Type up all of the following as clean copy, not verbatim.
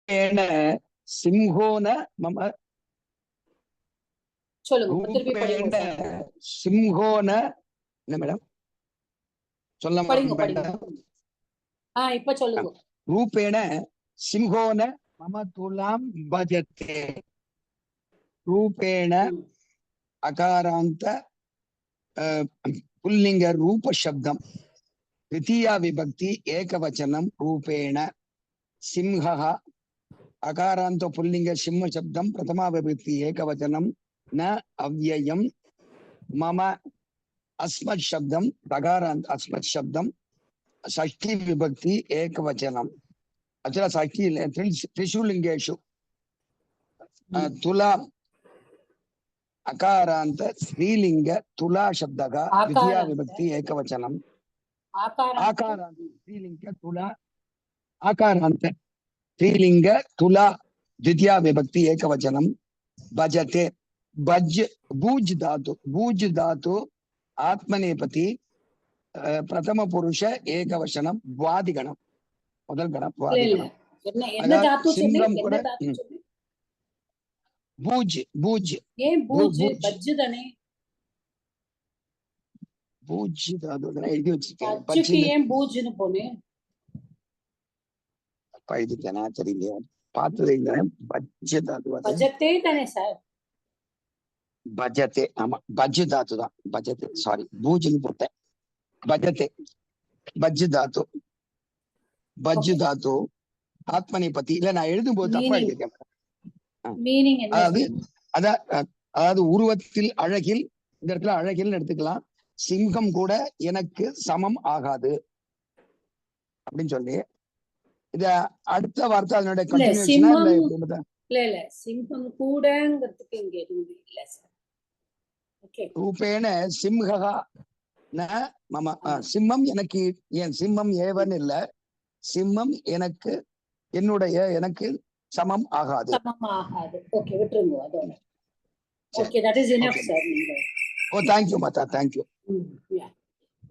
ரூபேண சிம்ஹோன மம ரூபேண சிம்ஹோன என்ன மேடம் சொல்ல இப்ப சொல்லுங்க. ரூபேண சிம்ஹோன மம துலாம் பஜதே. ரூபேண அகாராந்த புல்லிங்க ரூப சப்தம் द्वितीया विभक्ति एकवचनम रूपेण सिंहः अकारांत पुल्लिंग सिंह शब्दम प्रथमा विभक्ति एकवचनम न अव्ययम मम अस्मत् शब्दम अकारांत अस्मत् शब्दम षष्ठी विभक्ति एकवचनम. अचला षष्ठी त्रिषु लिंगेषु तुला अकारांत स्त्रीलिंग तुला शब्दः द्वितीया विभक्ति एकवचनम. आकारांत स्त्रीलिंग तुला आकारांत स्त्रीलिंग तुला द्वितीया विभक्ति एकवचनम. भजते भज भूज धातु आत्मनेपति प्रथम पुरुष एकवचनम वादिगणम முதல் கணம் வாதிகணம். என்ன தாத்து சிங்கம் கூட பூஜ் பூஜ் ஏன் பூஜ் பஜ்ஜு தானே பூஜ் தாது எழுதி வச்சிருக்கேன். பஜ்ஜுக்கு ஏன் பூஜ்னு போனே பைதுக்கனா தெரியல பார்த்ததே இல்ல. பஜ்ஜு தாது பஜ்ஜத்தே தானே சார். பஜ்ஜத்தே ஆமா பஜ்ஜு தாது தான். பஜ்ஜத்தே சாரி பூஜ்னு போட்டேன். பஜ்ஜத்தே பஜ்ஜு தாது பஜ்ஜு தாது ஆத்மநேபதி இல்ல நான் எழுதும் போது தப்பா எழுதிருக்கேன். அதாவது உருவத்தில் அழகில் இந்த இடத்துல அழகில் எடுத்துக்கலாம். சிங்கம் கூட எனக்கு சமம் ஆகாது அப்படின்னு சொல்லி இத அடுத்த வார்த்தை அதனுடைய கண்டினியூஷனா இல்ல சிங்கம் கூடங்கிறதுக்கு இங்க எதுவும் இல்ல சார். ஓகே ரூபேண சிம்ஹா மம சிம்மம் எனக்கு ஏன் சிம்மம் ஏவன் இல்ல சிம்மம் எனக்கு என்னுடைய எனக்கு சமம் ஆகாது. ஓகே விட்டுருங்க அதோட. Okay that is enough sir. நீங்க ஓ thank you Mata thank you.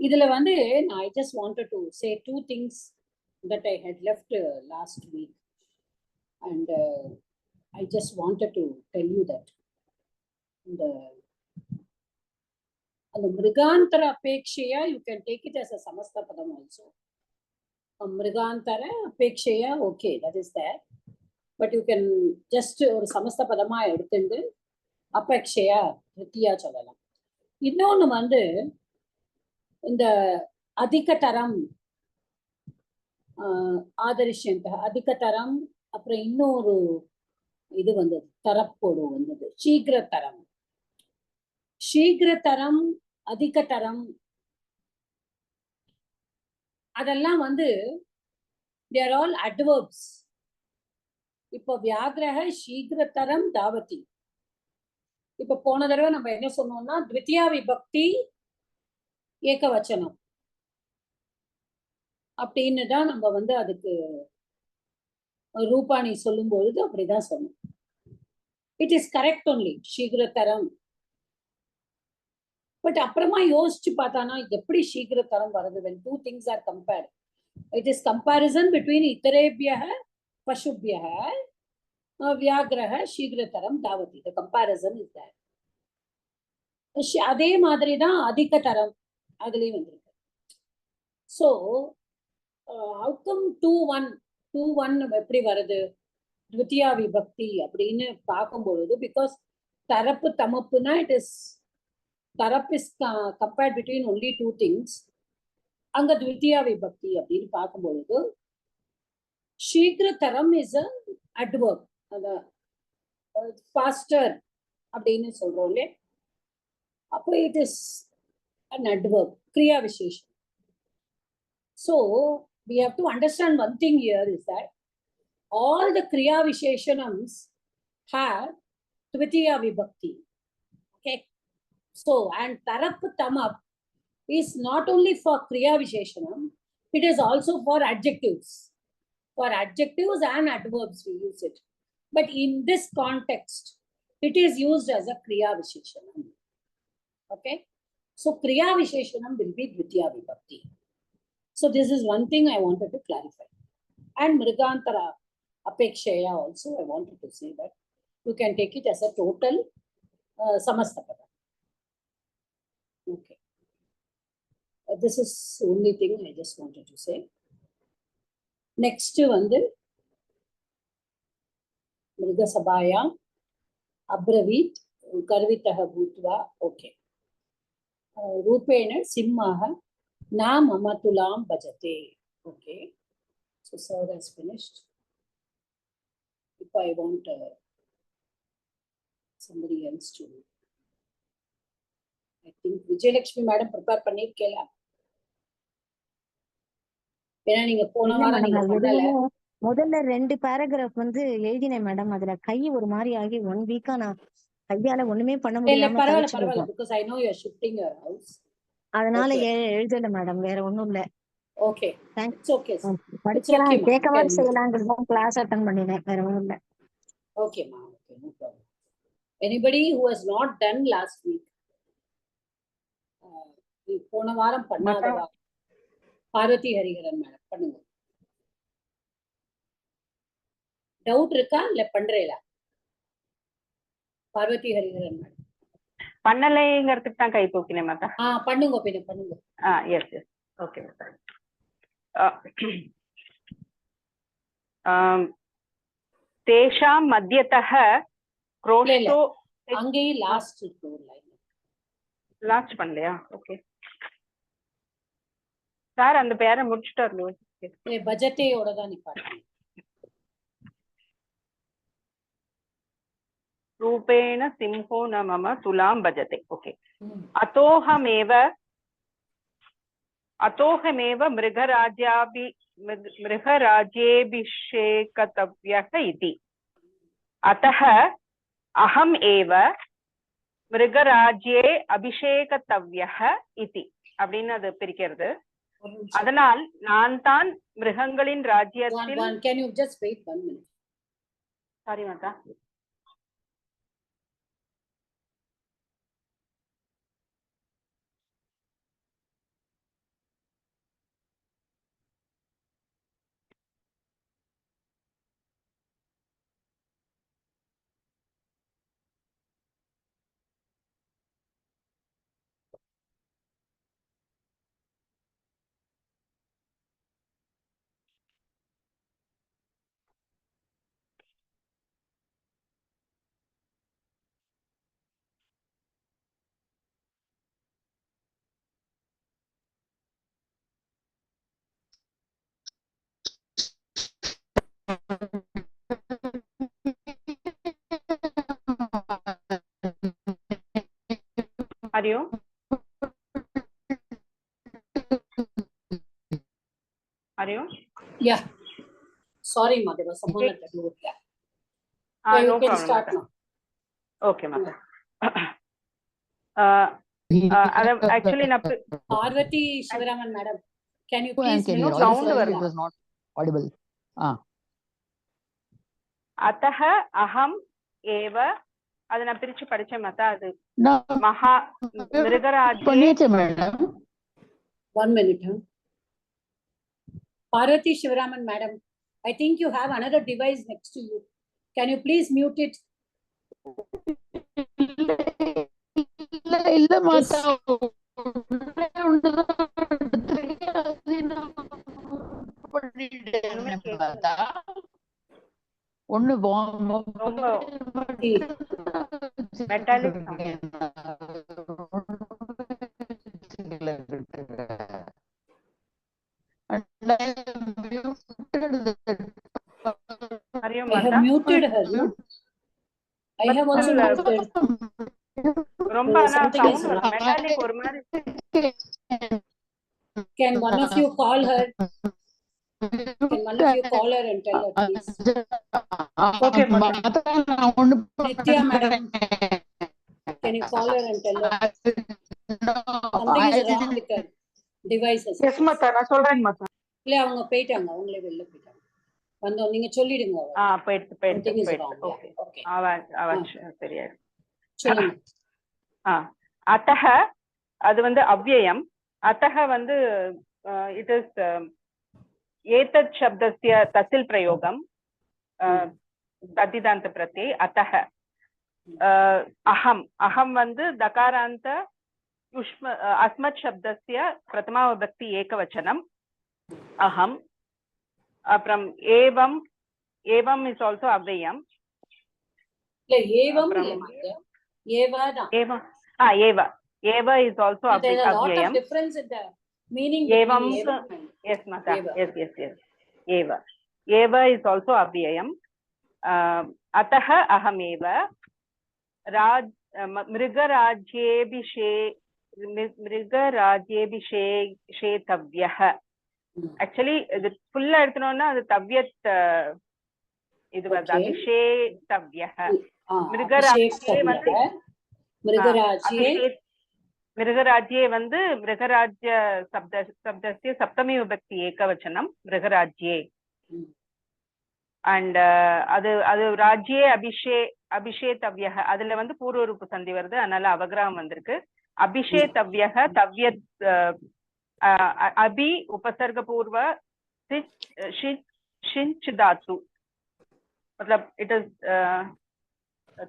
இதுல வந்து I just wanted to say two things that I had left last week and I just wanted to tell you that the mrigantara apekshaya you can take it as a samastha padam also. Mrigantara apekshaya okay that is there but you can just ஒரு சமஸ்த பதமா எடுத்துட்டு அபேக்ஷையா திருத்தியா சொல்லலாம். இன்னொன்னு வந்து இந்த அதிகதரம் ஆதரிஷன் அதிகதரம் அப்புறம் இன்னொரு இது வந்தது தரப்போடு வந்தது சீக்கிரத்தரம். சீக்கிரத்தரம் அதிகதரம் அதெல்லாம் வந்து they are all adverbs. இப்போ வியாகிரக சீக்கிரத்தரம் தாவதி. இப்ப போன தடவை நம்ம என்ன சொன்னோம்னா த்விதியா விபக்தி ஏகவச்சனம் அப்படின்னு தான் நம்ம வந்து அதுக்கு ரூபாணி சொல்லும் பொழுது அப்படிதான் சொன்னோம். இட் இஸ் கரெக்ட் ஒன்லி சீக்கிரத்தரம். பட் அப்புறமா யோசிச்சு பார்த்தானா எப்படி சீக்கிரத்தரம் வருது when two things are compared. It is comparison between iterebhyah பசுபியः வியாகிரக சீக்கிரத்தரம் Dawathi. The comparison is there. அதே மாதிரிதான் அதிகதரம் அதுலயும் வந்திருக்கு. ஸோ அவுட்கம் 2-1 எப்படி வருது த்விதியா விபக்தி அப்படின்னு பார்க்கும்பொழுது பிகாஸ் தரப்பு தமப்புனா இட் இஸ் தரப் is compared between only two things. அங்க த்விதியா விபக்தி அப்படின்னு பார்க்கும்பொழுது சீக்கிரத்தரம் இஸ் அ அட்வர்ப். அந்த ஃபாஸ்டர் அப்படின்னு சொல்றோம் இல்லையா அப்போ it is an adverb kriya vishesham. So we have to understand one thing here is that all the kriya visheshanams have tvitiya vibhakti. Okay, so and tarap tamap is not only for kriya visheshanam, it is also for adjectives. For adjectives and adverbs we use it, but in this context it is used as a kriya visheshanam. Okay, so kriya visheshanam will be dvitiya vibhakti. So this is one thing I wanted to clarify. And mrigantara apekshaya also I wanted to say that you can take it as a total samastapada. Okay. This is the only thing I just wanted to say. Next வந்து மிருகசபாயா அப்ரவீத் கர்வித்தः பூத்வா. Okay. ரூபேண சிம்மாः ந மம துலாம் பஜதே. Okay. So sir has finished. If I want somebody else to, I think Vijayalakshmi madam prepare பண்ணிருக்கீங்களா? ஏன்னா நீங்க போன வாரம் நீங்க பண்ணல. முதல்ல 2 பேராகிராஃப் வந்து எழுதினேன் மேடம். அதுல கை ஒரு மாதிரி ஆகி 1 வீக்கா நான் கையால ஒண்ணுமே பண்ண முடியாம பரவாயில்ல because I know you are shifting your house. அதனால எழுதல மேடம், வேற ஒண்ணும் இல்ல. Okay, thanks. Okay, படிக்கலாம் கேட்கவா செய்யலாம்ங்கறத கிளாஸ் அட்டெண்ட் பண்ணினேன், வேற ஒண்ணும் இல்ல. Okay ma, okay, no problem. Anybody who has not done last week, போன வாரம் பண்ணாதவா பார்வதி ஹரிஹரன் மேடம் பண்ணுங்க. டவுட் இருக்கா இல்ல பண்றேல? பார்வதி ஹரிஹரன் மேடம் பண்ணலைங்கிறதுக்கு தான் கை தூக்கினேன் மாதா. பண்ணுங்க பின்ன பண்ணுங்க. எஸ் எஸ் ஓகே மாதா. தேஷாம் மத்தியதः க்ரோஷோ. அங்கேயே லாஸ்ட் இருக்கு ஒரு லைன். லாஸ்ட் பண்ணலையா? ஓகே சார் அந்த பேரை முடிச்சிட்டாரு. பட்ஜெட்டேயோட தான் நிப்பாட்டேன். रूपेण सिंहो न मम तुलां भजते. ओके. अतोहमेव मृगराज्येभिषेकतव्यः इति. अतः अहम् एव மிருகராஜ்யே அபிஷேகத்தவ்யः இதி அப்படின்னு அது பிரிக்கிறது. அதனால் நான் தான் மிருகங்களின் ராஜ்யத்தில். Can you just wait 1 minute? Sorry Mata. Hariom. Hariom. Yeah. Sorry, ma. There was someone at the door. No problem. Start now. Okay, ma. Actually, Parvati Shivaraman, madam. Can you please sound it was not audible. अतः अहम एव அது நான் பிரிச்சு படிச்சேன் மாதா. அது மகா மிருகராஜ்யே பண்ணிட்டே madam. 1 minute. Parvati Shivaraman madam, I think you have another device next to you. Can you please mute it? இல்ல மாதா. ஒண்ணு metallic I have muted her. No? I have also muted. ரொம்ப சவுண்ட் மெட்டாலிக் ஒரு மாதிரி. Can one of you call her? Can one of you call her and tell her, please? Okay, Nitya madam, can you call her and tell her? Something is wrong with her devices. Yes, mata. நான் சொல்றேன் mata. இல்ல அவங்க போயிட்டாங்க, அவங்களே வெளில போயிட்டாங்க. வந்தோம் நீங்க சொல்லிடுங்க. போயிட்டு. Okay okay. அவன் சரியா சொல்லுங்க. அத்தஹ அது வந்து அவ்யயம். அத்தஹ வந்து இட் இஸ் ஏதத் சப்தஸ்ய தசில் பிரயோகம். தத்திதாந்த பிரத்யே அத்தஹ அஹம் அஹம் வந்து தகாராந்த உஷ்ம அஸ்மத் சப்தஸ்ய பிரதமா விபக்தி ஏகவச்சனம் அஹம். அப்புறம் ஏவம் ஏவம் இஸ் ஆல்சோ அவ்யயம். இல்ல ஏவம் இல்ல ஏவதான். ஏவம் ஏவ ஏவ is also There's a lot of அவ்யயம். difference in the meaning Evam, between evam and yes, Mata. Eva. Yes. Eva. Eva is also avyayam. Ataha aham eva. மிருகராஜ்யேபிஷேதவ்யஹ. ஆக்சுவலி இது ஃபுல்லா எடுத்தோம்னா அது தவ்யத் இது வந்து அபிஷேதவ்யஹ. மிருகராஜ்யே வந்து மிருகராஜ்யே வந்து மிருகராஜ்ய சப்தஸ்ய சப்தமி விபக்தி ஏகவச்சனம் மிருகராஜ்யே. அண்ட் அது அது ராஜ்யே அபிஷேதவ்யஹ அதுல வந்து பூர்வரூப சந்தி வருது, அதனால அவகிரகம் வந்திருக்கு. அபிஷேதவ்யஹ தவ்யத் அபி உபசர்க பூர்வ ஷிஞ்ச் தாத்து. मतलब इट इज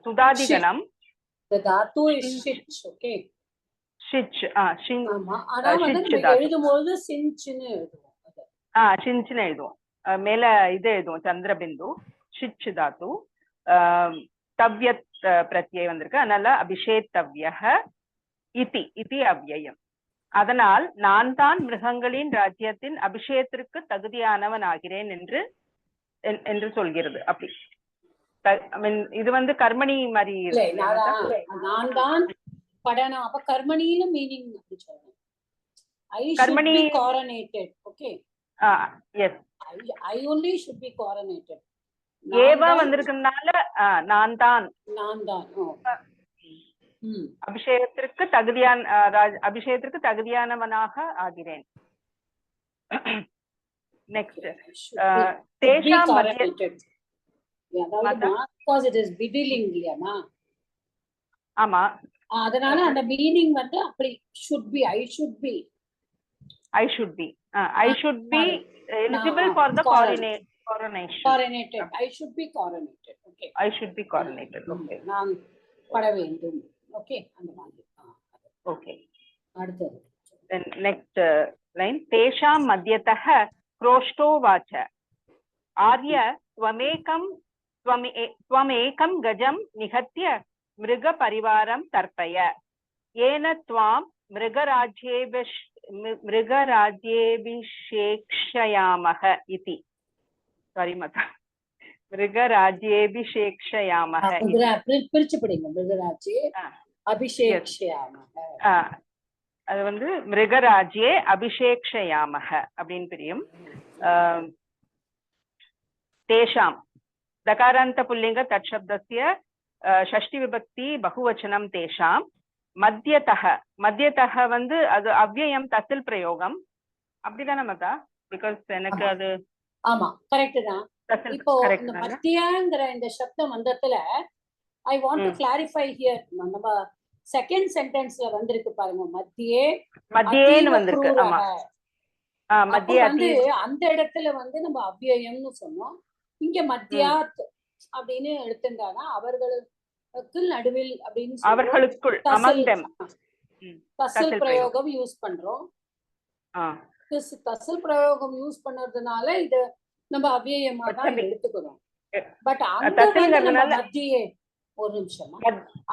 तुदादिगणम. The dhatu is shich, okay. ஷிச் ஷின். ஆமா, ஆனா வந்து நம்ம எழுதும்போது சிஞ்ச்னு எழுதுவோம். ஷிஞ்ச்னு எழுதுவோம், மேல இது எழுதுவோம் சந்திரபிந்து. ஷிச் தாத்து தவ்யத் பிரத்யயம் வந்திருக்கு, அதனால அபிஷேதவ்யஹ இதி இதி அவ்யயம். அதனால் நான் தான் மிருகங்களின் ராஜ்யத்தின் அபிஷேகத்திற்கு தகுதியானவன் ஆகிறேன் என்று சொல்கிறது. அப்படி இது வந்து கர்மணி மாதிரி நான் தான் படணும். அப்ப கர்மணின்னு மீனிங் அப்படி சொல்றேன். I should கர்மணி be coronated, okay. yes, I only should be coronated. ஏவா வந்திருக்கனால நான் தான் அபிஷேகத்திற்கு தகுதியானவனாக ஆகிறேன். நெக்ஸ்ட் தேஷாம் because it is bidilling இல்லையாமா. ஆமா, அதனால அந்த மீனிங் வந்து அப்படி should be. I should be eligible for the coronation. Coronated. I should be coronated. Okay. I should be coronated. Okay. நான் பட வேண்டும். Okay. அந்த மாதிரி. Okay. அடுத்தது. Then next line. Tesham madhyatah kroshto vacha. Arya त्वमेकं गजं निहत्य मृग परिवारं तर्पय. येन त्वां मृगराज्येभिषेक्षयामः इति. Sorry Mata. मृगराज्येभिषेक्षयामः. பிரிச்சு படிங்க. மிருகராஜ்யே அபிஷேக்ஷயாமஹ. அது வந்து மிருகராஜ்யே அபிஷேக்ஷயாமஹ அப்படின்னு பிரியும். தேஷாம் दकारान्त पुल्लिंग तत्शब्दस्य षष्ठी विभक्ति बहुवचनं तेषां. मध्यतः வந்து அது அவ்யயம் தசில் பிரயோகம் அப்படிதானே மதா? பிகாஸ் எனக்கு அது ஆமா கரெக்ட் தான். இப்போ இந்த மத்தியங்கிற இந்த சப்த மந்தத்துல I want to clarify here. நம்ம செகண்ட் சென்டென்ஸ்ல வந்திருக்கு பாருங்க, மத்தியேன்னு வந்திருக்கு. ஆமா, மத்திய வந்து அந்த இடத்துல வந்து நம்ம அவ்யயம்னு சொன்னோம். இங்க மத்தியாத் அப்படின்னு எடுத்துட்டானா அவர்களுக்கு நடுவில் அப்படின்னு அவர்களுக்குள் தசல் பிரயோகம் யூஸ் பண்றோம். தசல் பிரயோகம் யூஸ் பண்றதுனால இத நம்ம அவ்யயமா தான் எடுத்துக்கிறோம். பட் அங்க வந்து நம்ம மத்தியே ஒரு நிமிஷமா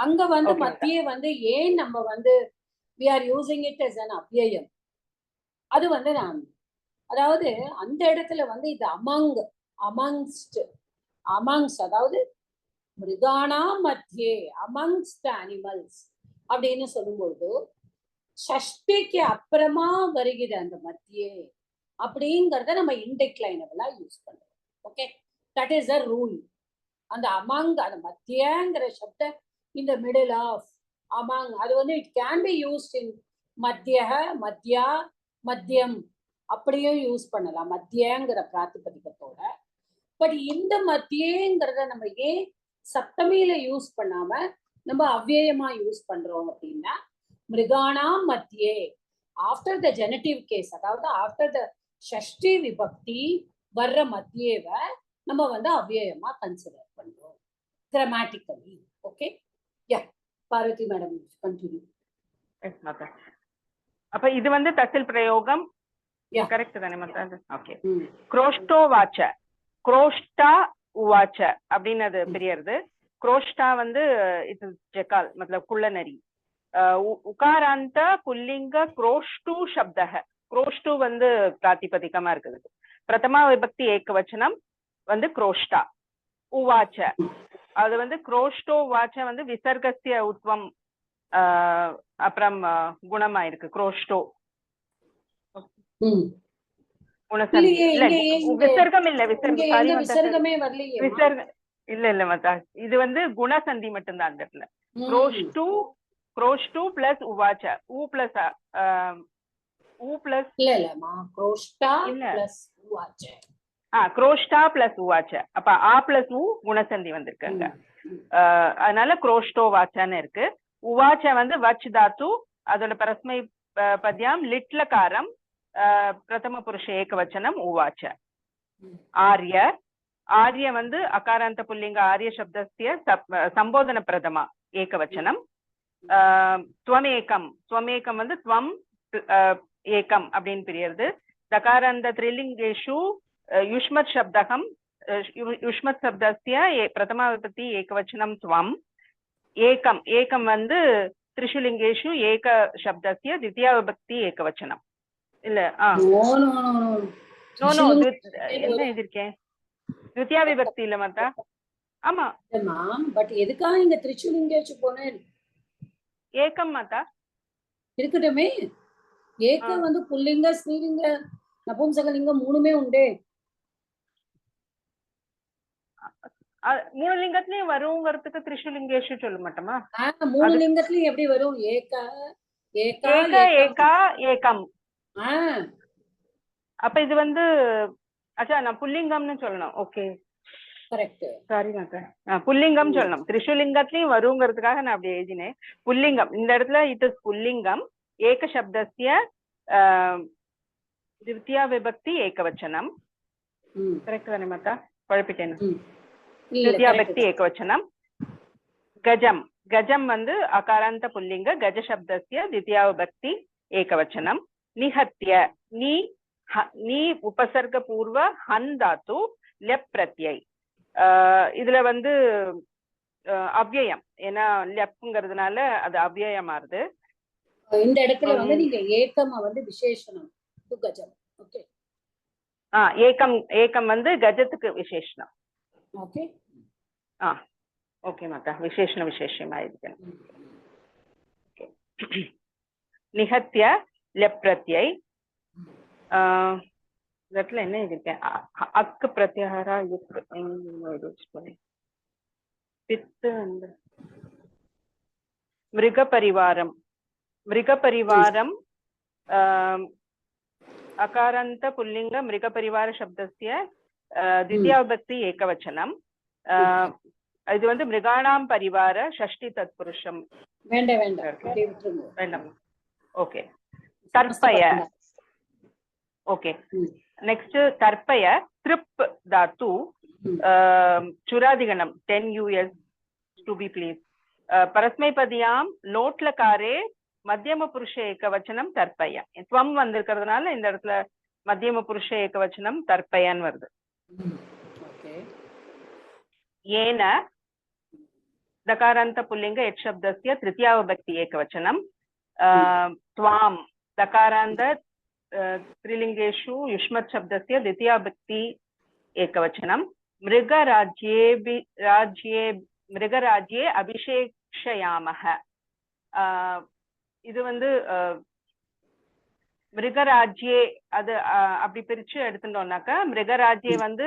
அங்க வந்து மத்தியே வந்து ஏன் நம்ம வந்து we are using it as an அவ்யயம், அது வந்து நான் அதாவது அந்த இடத்துல வந்து இது amongst அதாவது மிருகானா மத்தியே amongst அனிமல்ஸ் அப்படின்னு சொல்லும்போது ஷஷ்டிக்கு அப்புறமா வருகிற அந்த மத்தியே அப்படிங்கறத நம்ம இன்டெக்லைனபிளா யூஸ் பண்றோம். Okay, that is a rule. அந்த அமங் அந்த மத்தியங்கிற சப்தம் இந்த மிடில் ஆஃப் அமங் அது வந்து it can be used in மத்தியா மத்தியம் அப்படியும் யூஸ் பண்ணலாம் மத்தியங்கிற பிராத்திபதிகத்தோட. பட் இந்த மத்தியங்கிறத நம்ம ஏன் சப்தமியில யூஸ் பண்ணாம நம்ம அவ்யயமா யூஸ் பண்றோம் அப்படின்னா, மிருகானா மத்தியே ஆஃப்டர் த ஜெனட்டிவ் கேஸ், அதாவது ஆஃப்டர் த ஷஷ்டி விபக்தி வர்ற மத்தியேவ நம்ம வந்து அவ்யயமா கன்சிடர் பண்றோம் கிராமட்டிக்கலி. ஓகே, யா பார்வதி மேடம் கண்டினியூ. அப்ப இது வந்து தசில் பிரயோகம் Yeah. கரெக்ட் தானே மாதா? ஓகே. குரோஷ்டோ வாச்ச, குரோஷ்டா உவாச்ச அப்படின்னு அது பிரியறது. குரோஷ்டா வந்து இது ஜெகால் மਤਲਬ குள்ளநரி. உகாராந்த புல்லிங்க குரோஷ்டு சப்தஹ, குரோஷ்டு வந்து பிராதிபதிகமா இருக்குது. பிரதமா விபக்தி ஏகவச்சனம் வந்து குரோஷ்டா. உவாச்ச அது வந்து குரோஷ்டோ வாச்ச வந்து விசர்கஸ்ய உத்வம் அப்புறம் குணமா இருக்கு குரோஷ்டோ. குணசந்தி இல்ல, விசர்க்கம் இல்ல, விசர்க்கமே வரலையே. விசர்க்கம் இல்ல மத்தா, இது வந்து குணசந்தி மட்டும்தான் அந்த இடத்துல. குரோஷ்டு பிளஸ் உவாச்ச, ஊ பிளஸ் இல்லம்மா, குரோஷ்டா பிளஸ் உவாச்ச. குரோஷ்டா பிளஸ் உவாச்ச, அப்ப ஆ பிளஸ் ஊ குணசந்தி வந்திருக்காங்க. அதனால குரோஷ்டோ வாச்சான்னு இருக்கு. உவாச்ச வந்து வச் தாத்து, அதோட பரஸ்மை பத்யம் லிட்லகாரம், பிரதம புருஷ ஏகவச்சனம் உவாச்ச. ஆர்ய, ஆர்ய வந்து அகாராந்த புல்லிங்க ஆர்ய சப்தஸ்ய சம்போதன பிரதமா ஏகவச்சனம். துவமேகம், துவமேகம் வந்து துவம் ஏகம் அப்படின்னு பிரியறது. தகாராந்த த்ரிலிங்கேஷு யுஷ்மத் சப்தகம், யுஷ்மத் சப்தஸ்ய பிரதமா விபக்தி ஏகவச்சனம் துவம். ஏகம், ஏகம் வந்து திரிஷுலிங்கேஷு ஏக சப்தஸ்ய தித்யா விபக்தி ஏகவச்சனம். இல்ல என்ன எழுதிருக்கேன், தித்யா விபக்தி இல்ல மாதா. ஆமா பட் எதுக்காக இங்க திரிச்சுலிங்கேஷு போனேன்? ஏகம் மாதா இருக்கட்டுமே. ஏகம் வந்து புல்லிங்க ஸ்ரீலிங்க நபும்சகலிங்கம் மூணுமே உண்டே. மூணு லிங்கத்திலயும் வருங்கிறதுக்கு திரிஷுலிங்கேஷு சொல்ல மாட்டோமா? மூணு லிங்கத்திலயும் எப்படி வரும்? ஏகா ஏகா ஏகா ஏகம். அப்ப இது வந்து அச்சா நான் புல்லிங்கம்னு சொல்லணும். ஓகே கரெக்ட், சாரி மாதா, புல்லிங்கம் சொல்லணும். திரிஷுலிங்கத்திலயும் வருங்கிறதுக்காக நான் அப்படி எழுதினேன். புல்லிங்கம் இந்த இடத்துல இது புல்லிங்கம். ஏக சப்தஸ்ய தித்யா விபக்தி ஏகவச்சனம். கரெக்ட் தானே மாதா? குழப்பிட்டேன். தித்யா விபக்தி ஏகவச்சனம். கஜம், கஜம் வந்து அகாராந்த புல்லிங்க கஜ சப்தஸ்ய தித்யா விபக்தி ஏகவச்சனம். நிஹத்ய, நீ உபசர்க பூர்வ ஹன் தாத்து லெப் பிரத்யை. இதுல வந்து அவ்யயம், ஏன்னா லெப்ங்கிறதுனால அது அவ்யயமாறுது. இந்த இடத்துல வந்து நீங்க ஏகமா வந்து விசேஷனம் கஜம். ஓகே, ஏகம், ஏகம் வந்து கஜத்துக்கு விசேஷனம். ஓகே ஓகே மாதா, விசேஷண விசேஷமா இருக்கணும். நிஹத்ய லெப் பிரத்யை. இடத்துல என்ன இருக்கேன், அக்கு பிரத்யாரா பித்து வந்து மிருக பரிவாரம். மிருக பரிவாரம் அகாராந்த புல்லிங்க மிருக பரிவார சப்தஸ்ய தித்யா விபக்தி ஏகவச்சனம். இது வந்து மிருகாணாம் பரிவார ஷஷ்டி தத்புருஷம். வேண்டாம். Okay, தர்ப்பய. Okay, next தர்ப்பய த்ரிப் Tattva சுராதிகணம் 10 US to be please. பரஸ்மைபதியாம் லோட்லகாரே மத்தியம புருஷ ஏகவச்சனம் தர்ப்பய. துவம் வந்திருக்கிறதுனால இந்த இடத்துல மத்தியம புருஷ ஏகவச்சனம் தர்ப்பயன்னு வருது. ஏன दकारांत पुल्लिंग यत् शब्दस्य तृतीया विभक्ति एकवचनं. त्वाम दकारांत त्रिलिंगेषु युष्मत् शब्दस्य द्वितीया विभक्ति एकवचनं. मृगराज्ये अभिषेक्षयामः. இது வந்து மிருகராஜ்யே அது அப்படி பிரிச்சு எடுத்துட்டோம்னாக்கா மிருகராஜ்யே வந்து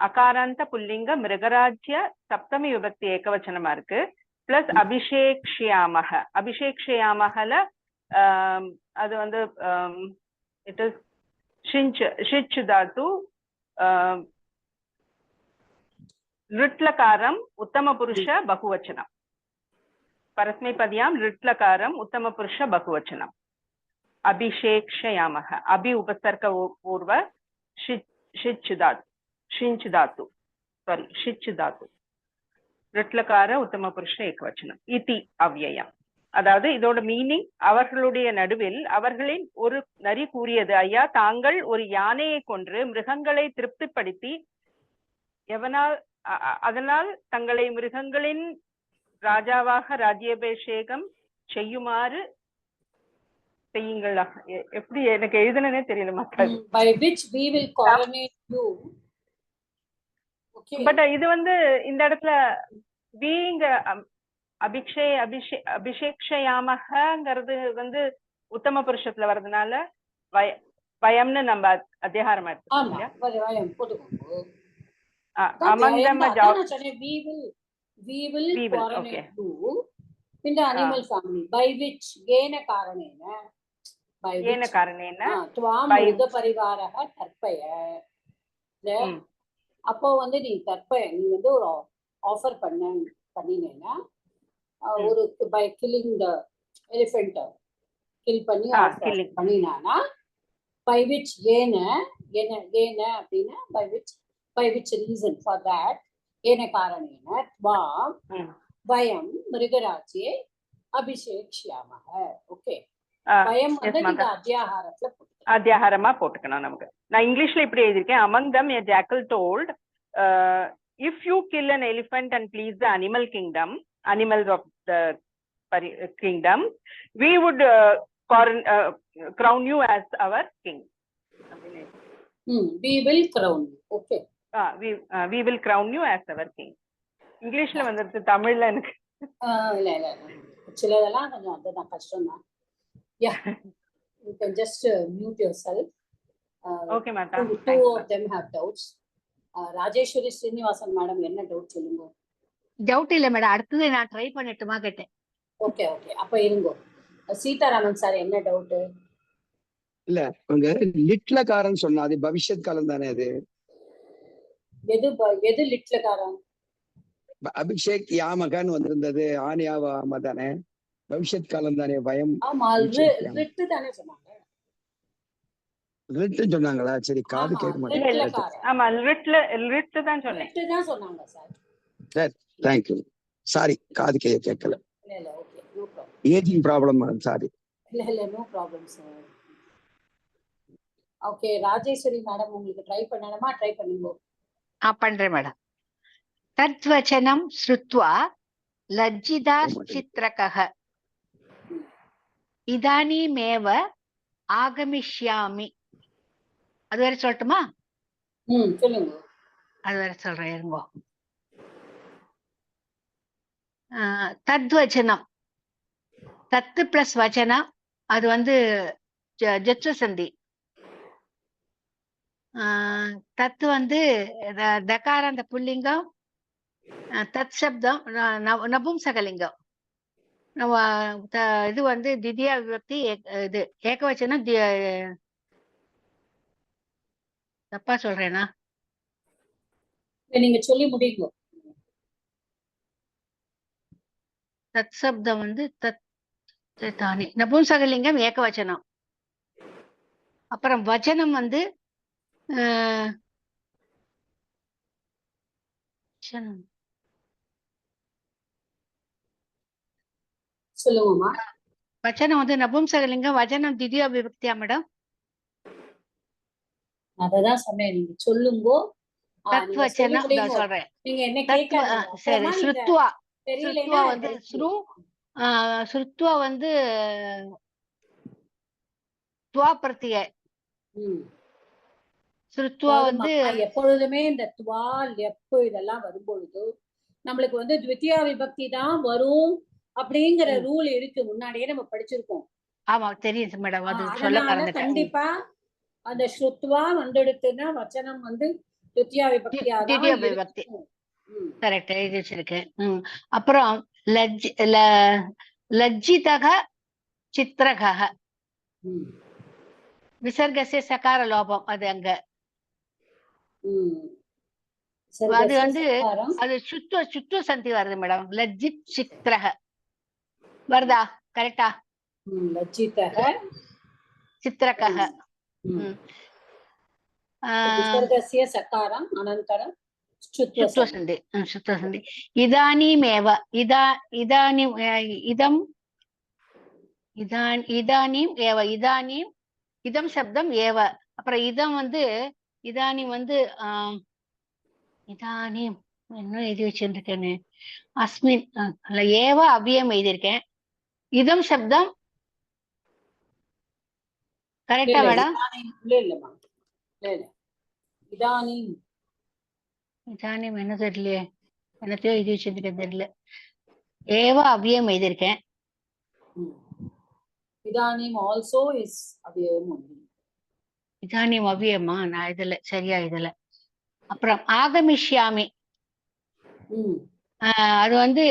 அகாராந்த புல்லிங்க மிருகராஜ்ய சப்தமி விபக்தி ஏகவச்சனமா இருக்கு. பிளஸ் அபிஷேக்ஷயாமஹ. அபிஷேக்ஷயாமஹல அது வந்து இட் இஸ் ஷிச் தாத்து லிட்லகாரம் உத்தம புருஷ பகுவச்சனம். परस्मैपद्यां लिट्लकारम् उत्तमपुरुष बहुवचनम्. अभिषेक्षयामः. अभि उपसर्ग पूर्व षिच् धातु. ஷிஞ்ச் தாத்து சாரி ஷிச் தாத்து ரிட்லகார உத்தம புருஷ ஏகவச்சனம் இதி அவ்யயம். அதாவது இதோட மீனிங், அவர்களுடைய நடுவில் அவர்களின் ஒரு நரி கூறியது, ஐயா தாங்கள் ஒரு யானையை கொன்று மிருகங்களை திருப்திப்படுத்தி எவனால் அதனால் தங்களை மிருகங்களின் ராஜாவாக ராஜ்யாபிஷேகம் செய்யுமாறு செய்யுங்களா. எப்படி எனக்கு எழுதுனே தெரியல மக்கள். By which we will coronate you. Okay. But இது வந்து இந்த இடத்துல பீயிங் அபிஷேக்ஷயாமகங்கிறது வந்து உத்தம புருஷத்துல வர்றதுனால பயம்னு நம்ம அத்தியாகாரம் எடுத்துக்கோங்க. among them we will coronate you in the animal family. By which gena karanena tvam uda parivaraha tarpaya. அப்போ வந்து நீ நீ வந்து ஒரு ஆஃபர் பண்ணினேன்னா ஒரு by killing the elephant kill பண்ணி பண்ணினானா பை விச் ஏன அப்படின்னா by which reason for that ஏன காரணேன த்வாம் வயம் மிருகராஜ்யே அபிஷேக்ஷ்யாமஹ. ஓகே, பயம் வந்து நீங்க அத்தியாகாரமா போட்டுக்கணும் நமக்கு. நான் இங்கிலீஷ்ல இப்படி எழுதியிருக்கேன். among them a jackal told, if you kill an elephant and please the animals of the kingdom, we would crown you as our king. we will crown you. Okay, we will crown you as our king. இங்கிலீஷ்ல வந்துருது, தமிழ்ல எனக்கு இல்ல சிலதெல்லாம் கொஞ்சம் அதுதான் கஷ்டம் தான். Yeah, you can just mute yourself. Okay madam, two of them have doubts. Rajeswari Srinivasan madam என்ன டவுட் சொல்லுங்க. டவுட் இல்ல மேடம், அடுத்தது நான் ட்ரை பண்ணட்டுமா கேட்டேன். ஓகே அப்ப இருங்க. சீதாராமன் சார் என்ன டவுட்? இல்ல உங்க லிட்லகாரன் சொன்னா அது பவிஷ்யத் காலம் தானே? அது எது லிட்லகாரன்? அபிஷேக் யாமகன் வந்திருந்தது ஆனியாவாம தானே, பவிஷ்யத் காலம் தானே பயம். ஆமா, ரிட்டு தானே சொன்னாங்க. ரிட்டு சொன்னாங்களா? சரி, காது கேட்க மாட்டேன். ஆமா, ரிட்டு தான் சொன்னேன். ரிட்டு தான் சொன்னாங்க சார். சரி, தேங்க் யூ. சாரி, காது கேட்கல. இல்ல okay, no problem. Ageing problem madam, sorry. இல்ல no problem sir. Okay, Rajeswari madam உங்களுக்கு ட்ரை பண்ணணுமா? ட்ரை பண்ணுங்க. பண்றேன் மேடம். தத்வச்சனம் ஸ்ருத்வா லஜ்ஜிதாச்சித்ரகः இதானீமேவ ஆகமிஷ்யாமி. அது வரை சொல்லட்டுமா? சொல்லுங்க. அது வரை சொல்றேன் இருங்கோ. தத்வச்சனம், தத்து பிளஸ் வச்சனம், அது வந்து ஜத்வ சந்தி. தத்து வந்து தகாராந்த புல்லிங்கம், தத் சப்தம் நபும்சகலிங்கம். இது வந்து தித்யா விபக்தி, இது ஏகவச்சனம். தப்பா சொல்றேனா? நீங்க சொல்லி முடியுங்க. தத் சப்தம் வந்து தானே நபும்சகலிங்கம் ஏகவச்சனம். அப்புறம் வச்சனம் வந்து சொல்லுவோமா? வச்சனம் வந்து நபும்சகலிங்கம், வச்சனம் தித்யா விபக்தியா மேடம்? அததான் சொன்னேன், நீங்க சொல்லுங்க. தத்வச்சனம் சொல்றேன். நீங்க என்ன கேட்காதீங்க. சரி, ஸ்ருத்வா. ஸ்ருத்வா வந்து ஸ்ருத்வா வந்து துவா பிரத்ய. ஸ்ருத்வா வந்து எப்பொழுதுமே இந்த துவா லெப்பு இதெல்லாம் வரும்பொழுது நம்மளுக்கு வந்து த்விதியா விபக்தி தான் வரும் அப்படிங்கிற ரூல் இருக்கு. முன்னாடியே நம்ம படிச்சிருக்கோம். ஆமா, தெரியும் மேடம். அது சொல்ல மறந்துட்டேன். கண்டிப்பா அந்த ஸ்ருத்வா வந்துடுத்துன்னா வச்சனம் வந்து த்விதியா விபக்தி. கரெக்ட், எழுதி வச்சிருக்கேன். அப்புறம் லஜ்ஜிதக சித்ரகः விசர்கஸ்ய சகார லோபம். அது அங்க அது வந்து அது சுத்துவ சந்தி வருது மேடம். லஜ்ஜித் சித்ரக வருதா? கரெக்டா? லஜ்ஜிதக சித்ரகः. विसर्गस्य सकारम् अनन्तरं शुत्वसन्धि शुत्वसन्धि इदानीमेव इदानीम् इदानीम् एव इदानीम् இதம் சப்தம் ஏவ அப்புறம் இதம் வந்து இதானிம் வந்து இதானிம் என்ன எழுதி வச்சிருக்கேன்னு அஸ்மின் அல்ல ஏவ அவ்வியம் எழுதியிருக்கேன் இதம் சப்தம் கரெக்டா மேடம் இதானிம் என்ன தெரியலையே என்னத்தையோ எழுதி வச்சிருக்கேன் தெரியல ஏவ அவ்வியம் எழுதியிருக்கேன் இதானிம் ஆல்சோ இஸ் அவ்வியம் only. இதானிம் அவ்வியமா நான் இதுல சரியா இதுல அப்புறம் ஆகமிஷ்யாமி அது வந்து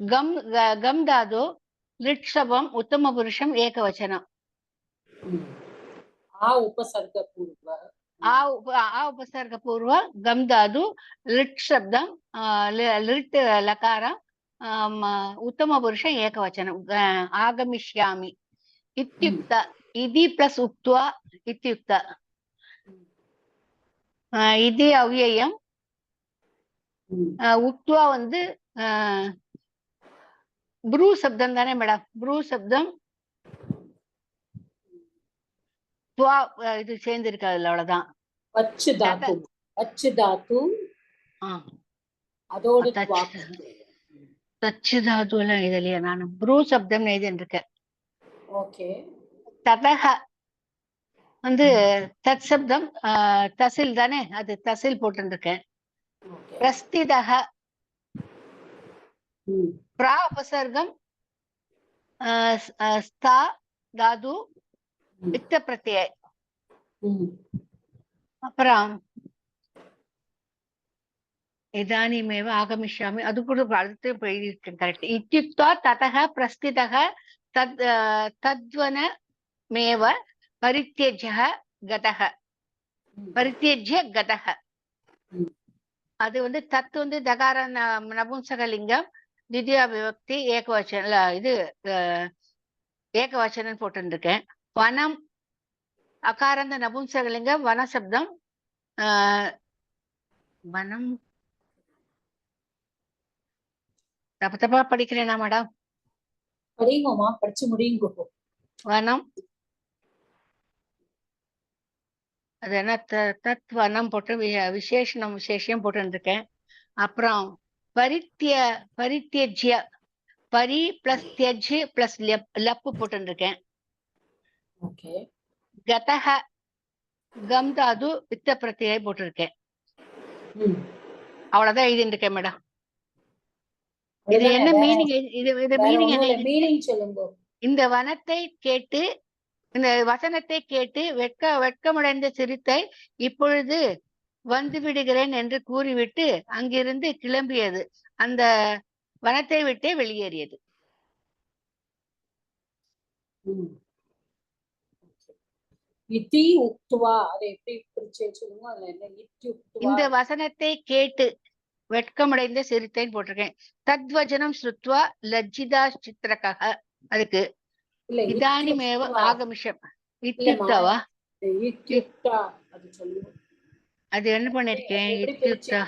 கம் கம் தாது லிட்சபம் உத்தம புருஷம் ஏகவச்சனம் ஆ உபசர்க பூர்வ கம் தாது லிட் சப்தம் லிட் லகாரம் உத்தம புருஷம் ஏகவச்சனம் ஆகமிஷ்யாமி இத்யுக்த இதி பிளஸ் உக்த்வா இத்யுக்த இது அவ்யயம் உக்த்வா வந்து ப்ரூ சப்தம் தானே மேடம் ப்ரூ சப்தம் இது சேர்ந்து இருக்கு அதுல அவ்வளவுதான் அதோட தச்சு தாது எல்லாம் இதுலயா நான் ப்ரூ சப்தம் எழுதிட்டு இருக்கேன் ஓகே ததக வந்து தத் சப்தம் தசில் தானே அது தசில் போட்டுருக்கேன் பிரஸ்திதக பிரா உபசர்க்கம் ஸ்தா தாது வித்த பிரத்ய அப்புறம் இதானிமேவ ஆகமிஷ்யாமி அது கூட அடுத்து எழுதியிருக்கேன் கரெக்ட் இத்யுக்தா ததக பிரஸ்திதக தத்வனமேவ பரித்யஜ்ய கதக பரித்யஜ்ய கதக அது வந்து தத் வந்து தகார நபும்சகலிங்கம் தித்யா விபக்தி ஏகவச்சன இது ஏகவச்சனம் போட்டுருக்கேன் வனம் அகாரந்த நபும்சகலிங்கம் வனசப்தம் வனம் தப்பா படிக்கிறேனா மேடம் படிங்கம்மா படிச்சு முடியுங்க வனம் அது என்ன தத் வனம் போட்டு விசேஷம் போட்டுருக்கேன் அப்புறம் பரித்யஜ்ய பரி பிளஸ் தியஜ் பிளஸ் லப்பு போட்டுருக்கேன் கதக கம் தாது வித்த பிரத்யை போட்டிருக்கேன் அவ்வளவுதான் எழுதிட்டு இருக்கேன் மேடம் இது என்ன மீனிங் இது மீனிங் சொல்லுங்க இந்த வனத்தை கேட்டு இந்த வசனத்தை கேட்டு வெட்கமடைந்த சிறுத்தை இப்பொழுது வந்து விடுகிறேன் என்று கூறிவிட்டு அங்கிருந்து கிளம்பியது அந்த வனத்தை விட்டே வெளியேறியது இந்த வசனத்தை கேட்டு வெட்கமடைந்த சிறுத்தைன்னு போட்டிருக்கேன் தத்வஜனம் ஸ்ருத்வா லஜ்ஜிதா சித்திரக்காக அதுக்கு இதானிமேவ ஆகமிஷம் இத்யுக்தவா அது என்ன பண்ணிருக்கேன் இத்யுக்தா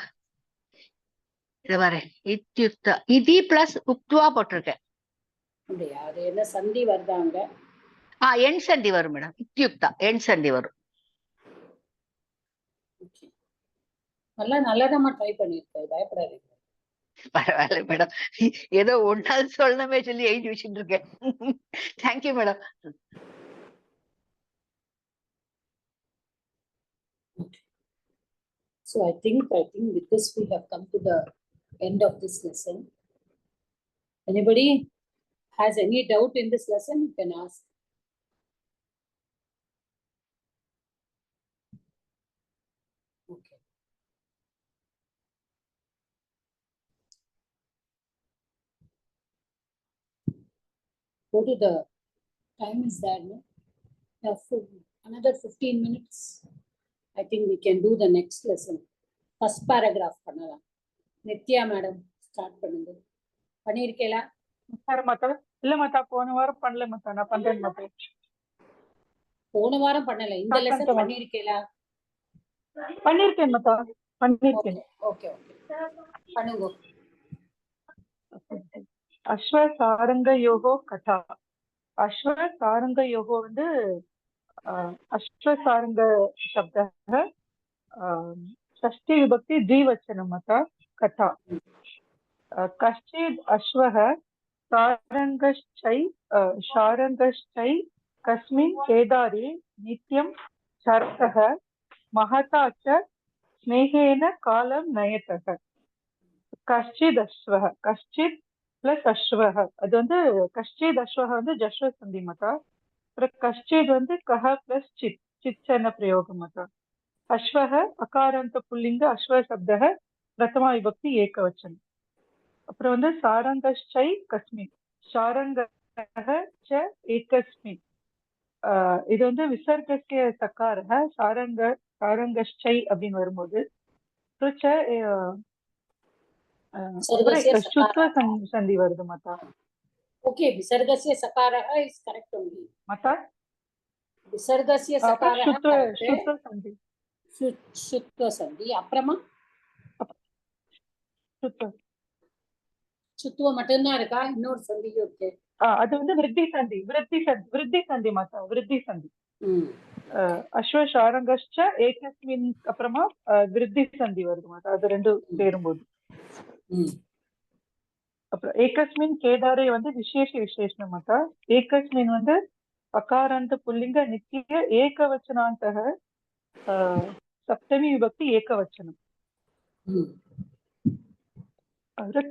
இது வரேன் இத்யுக்தா இதி பிளஸ் உக்த்வா போட்டிருக்கேன் அது என்ன சந்தி வருதாங்க எண் சந்தி வரும் மேடம் இத்யுக்தா எண் சந்தி வரும் நல்லதமா ட்ரை பண்ணிருக்கேன் பயப்படாதீங்க பரவாயில்ல மேடம் ஏதோ ஒன்னாவது சொல்லணுமே சொல்லி எழுதி வச்சுட்டு இருக்கேன் thank you madam So I think with this we have come to the end of this lesson. Anybody has any doubt in this lesson, you can ask. Okay. Go to the time is there, no? Another 15 minutes. I think we can do the next lesson. First paragraph பண்ணலாம். Nithya madam start பண்ணுங்க. பண்ணிருக்கீங்களா? Sir மத்த இல்ல மத்த போன வாரம் பண்ணல மத்த நான் பண்றேன் மத்த. போன வாரம் பண்ணல, இந்த லெசன் சாக்கந்தம் பண்ணிருக்கீங்களா? பண்ணிருக்கேன் மாதா, பண்ணிருக்கேன். ஓகே ஓகே பண்ணுங்க. அஸ்வசாரங்கயோகோ கதா. அஸ்வசாரங்கயோகோ வந்து அஸ்வசாரங்க சப்தः षष्ठी विभक्ति द्विवचनं माता कथा. कश्चित् अश्वः शारङ्गश्चै कस्मिन् केदारे नित्यं चरतः महता च स्नेहेन कालं नयतः. कश्चित् अश्वः, कश्चित् प्लस अश्वः, அது வந்து கஷ்டித் அஸ்வஹ வந்து ஜஸ்வ சந்தி மாதா. அப்புறம் கஷ்டித் வந்து கஹ பிளஸ் சித், சிச்சன பிரயோகம் மாதா. अश्वः अकारान्त पुल्लिंग अश्व शब्दः प्रथमा विभक्ति एकवचनं. अப்புறம் வந்து सारङ्गश्चै कस्मिन्, शारङ्गः च एकस्मिन्. இது வந்து விசர்கஸ்ய சகாரः சாரங்கश्चै அப்படின்னு வரும்போது சுத்வ சந்தி வருது மாதா. ஓகே, விசர்கஸ்ய சகாரः இஸ் கரெக்ட் only மாதா. விசர்கஸ்ய சகாரः சுத்வ சந்தி, சுத்வ சந்தி. அப்புறமா சுத்துவ மட்டும்தான் இருக்கா? இன்னொரு சந்தியும் இருக்கு. அது வந்து விருத்தி சந்தி, விருத்தி சந்தி மாதா, விருத்தி சந்தி. அஸ்வ சாரங்கश्च ஏகஸ்மின் அப்புறமா விருத்தி சந்தி வருது மாதா. அது ரெண்டு சேரும்போது. அப்புறம் ஏகஸ்மின் கேதாரே வந்து விசேஷணம் மாதா. ஏகஸ்மின் வந்து அகாராந்த புல்லிங்க நித்திய ஏகவச்சனாந்தः सप्तमी विभक्ति एकवचनम.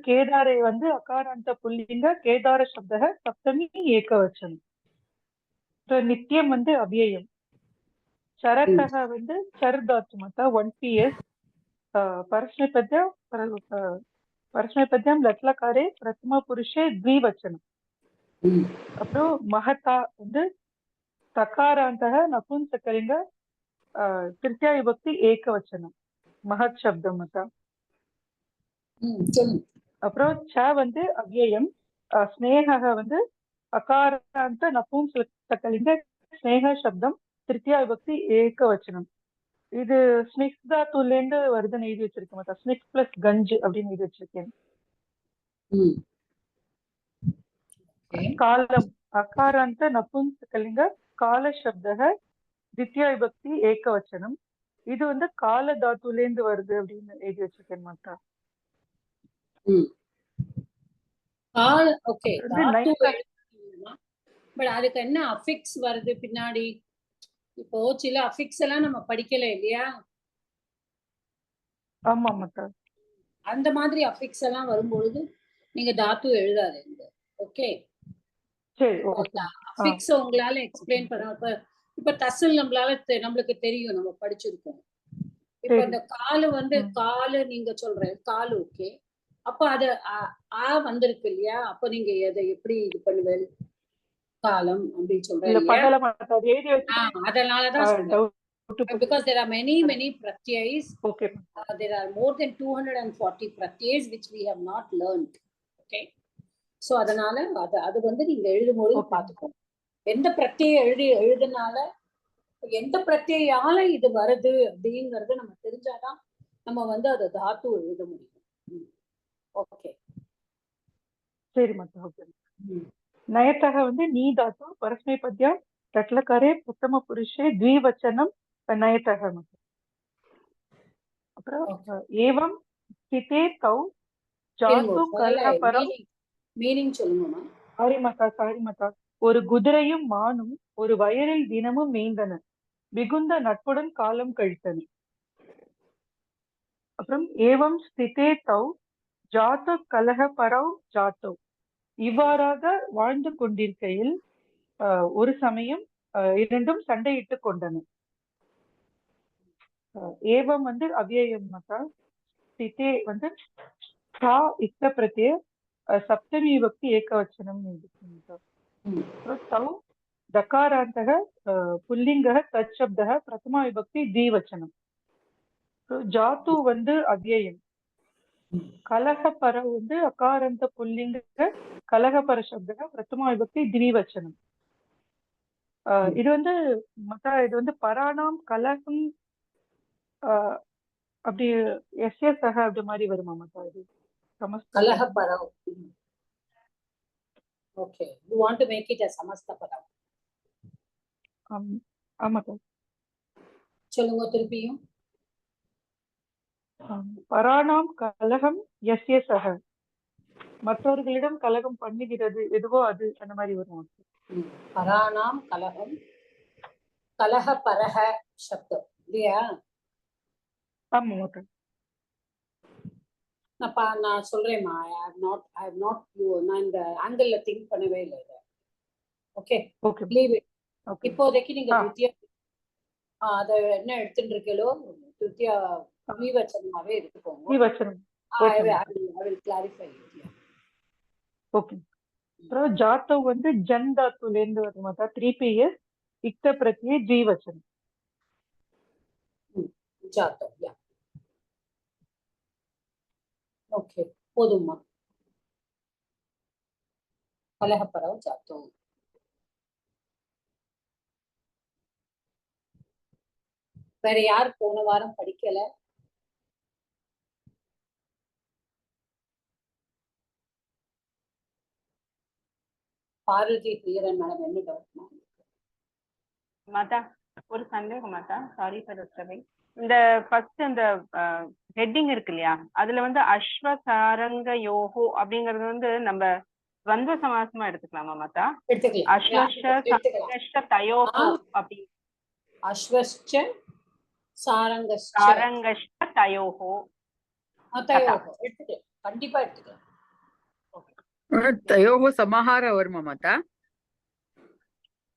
केदारे வந்து अकारान्त पुल्लिंग केदार शब्दः सप्तमी एकवचनम. नित्यम வந்து अव्ययम. चरतः வந்து चर धातु माता 1ps. परस्मैपद्यम लट्लकारे प्रथम पुरुषे द्विवचनम. அப்புறம் महता வந்து तकारान्तः नपुंसकलिंग तृतीया विभक्ति एकवचनम, महत् शब्दம் माता. அப்புறம் ச வந்து அவ்யயம். ஸ்நேகः வந்து அகாராந்த நபும்சகலிங்க ஸ்நேக சப்தம் திருத்தியா விபக்தி ஏகவச்சனம். இது ஸ்னிக்ஸ் தாத்துல இருந்து வருதுன்னு எழுதி வச்சிருக்கேன் மாதா. ஸ்னிக்ஸ் பிளஸ் கஞ்ச் அப்படின்னு எழுதி வச்சிருக்கேன். காலம் அகாராந்த நபும்சகலிங்க கால சப்தः द्वितीय विभक्ति एकवचनम. இது வந்து கால தாத்துல இருந்து வருது அப்படின்னு எழுதி வச்சிருக்கேன் மாதா. ஓகே, பட் அதுக்கு என்ன அஃபிக்ஸ் வருது பின்னாடி? இப்போ சில அஃபிக்ஸ் எல்லாம் நம்ம படிக்கல இல்லையா? ஆமா மாதா. அந்த மாதிரி அஃபிக்ஸ் எல்லாம் வரும்பொழுது நீங்க தாத்து எழுதாதீங்க. ஓகே, சரி, ஓகே. அஃபிக்ஸ் உங்களால எக்ஸ்பிளைன் பண்ண இப்ப தசல் நம்மளுக்கு தெரியும், நம்ம படிச்சிருக்கோம். இப்ப இந்த காலு வந்து காலு நீங்க சொல்ற காலு ஓகே. அப்ப அது வந்திருக்கு இல்லையா? அப்ப நீங்க எதை எப்படி இது பண்ணுவேன்? காலம் அப்படின்னு சொல்றேன். அதனாலதான் சொல்றேன். Because there are many pratyayas. Okay. There are more than 240 pratyayas which we have not learned. Okay. So அதனால அது வந்து நீங்க எழுதும்போது பாத்துக்கோங்க. எந்த பிரத்யேக எழுதுனால எந்த பிரத்யால இது வருது அப்படிங்கறது நம்ம தெரிஞ்சாதான் நம்ம வந்து அதை தாத்து எழுத முடியும். ஓகே, சரி மாதா. ஓகே. நயத்தக வந்து நீ தாத்து பரஸ்மைபத்யம் தட்லகாரே பிரதம புருஷே द्विवचनम நயத்தக மாதா. அப்புறம் ஏவம் ஸ்திதே தௌ ஜாத்து கலஹபரம். மீனிங் சொல்லுங்கம்மா. சாரி மாதா. ஒரு குதிரையும் மானும் ஒரு வயலில் தினமும் மேய்ந்தன, மிகுந்த நட்புடன் காலம் கழித்தன. அப்புறம் ஏவம் ஸ்திதே தௌ ஜாத்து கலஹபரவ் ஜாத்தோ. இவ்வாறாக வாழ்ந்து கொண்டிருக்கையில் ஒரு சமயம் இரண்டும் சண்டையிட்டு கொண்டன. ஏவம் வந்து அவ்யயம் மாதா. ஸ்திதே வந்து சா இக்த பிரத்யய சப்தமி விபக்தி ஏகவச்சனம். तौ दकारान्तः पुल्लिङ्गः तत् शब्दः प्रथमा विभक्ति द्विवचनं. जातु வந்து அவ்யயம். कलहपर வந்து अकारान्त पुल्लिङ्ग कलहपर शब्दः प्रथमा विभक्ति द्विवचनं. இது வந்து மத்தா இது வந்து பராணாம் கலகம் அப்படி சக அப்படி மாதிரி வருமா மத்தா இது சமஸ்த கலஹ பரவ். Okay, you want to make it a சமஸ்த பதம். ஆமாக்கா. சொல்லுங்க திருப்பியும். பராணாம் கலகம் சக, மற்றவர்களிடம் கலகம் பண்ணுகிறது எதுவோ அது, அந்த மாதிரி வரும். பராணாம் கலகம், கலஹ பரஹ சப்தம் இல்லையா? ஆமா மக்கா. நான் சொல்றேன்மா, I have not நான் இந்த ஆங்கிள் திங்க் பண்ணவே இல்லை. Okay, leave it. இப்போதைக்கு நீங்க துத்தியா அத என்ன எடுத்துட்டு இருக்கீங்களோ துத்தியா விவச்சனமாவே எடுத்துக்கோங்க. விவச்சனம். I will clarify it. Okay. அப்புறம் ஜாத்தவ் வந்து ஜன் தாத்துல இருந்து வருது மாதா. 3ps இக்த பிரத்யே ஜீவச்சனம். ஜாத்தவ், யா. ஓகே, போதுமா? கலஹப்பரவ ஜாத்தவ். வேற யார் போன வாரம் படிக்கல? பார்வதி பிரியரன் மேடம், என்ன டவுட் மாதா? ஒரு சந்தேகம் மாதா, சாரி ஃபார் டிஸ்டர்பிங். இந்த ஃபர்ஸ்ட் இந்த ஹெட்டிங் இருக்கு இல்லையா, அதுல வந்து அஸ்வசாரங்க யோகோ அப்படிங்கறது வந்து நம்ம துவந்த சமாசமா எடுத்துக்கலாமா மாதா? எடுத்துக்கலாம். அஸ்வஸ்ச தயோகோ அப்படி. அஸ்வஸ்ச சாரங்கஸ்ச தயோகோ எடுத்துக்கலாம், கண்டிப்பா எடுத்துக்கலாம். தயோஹோ சமாஹார வருமா மாதா?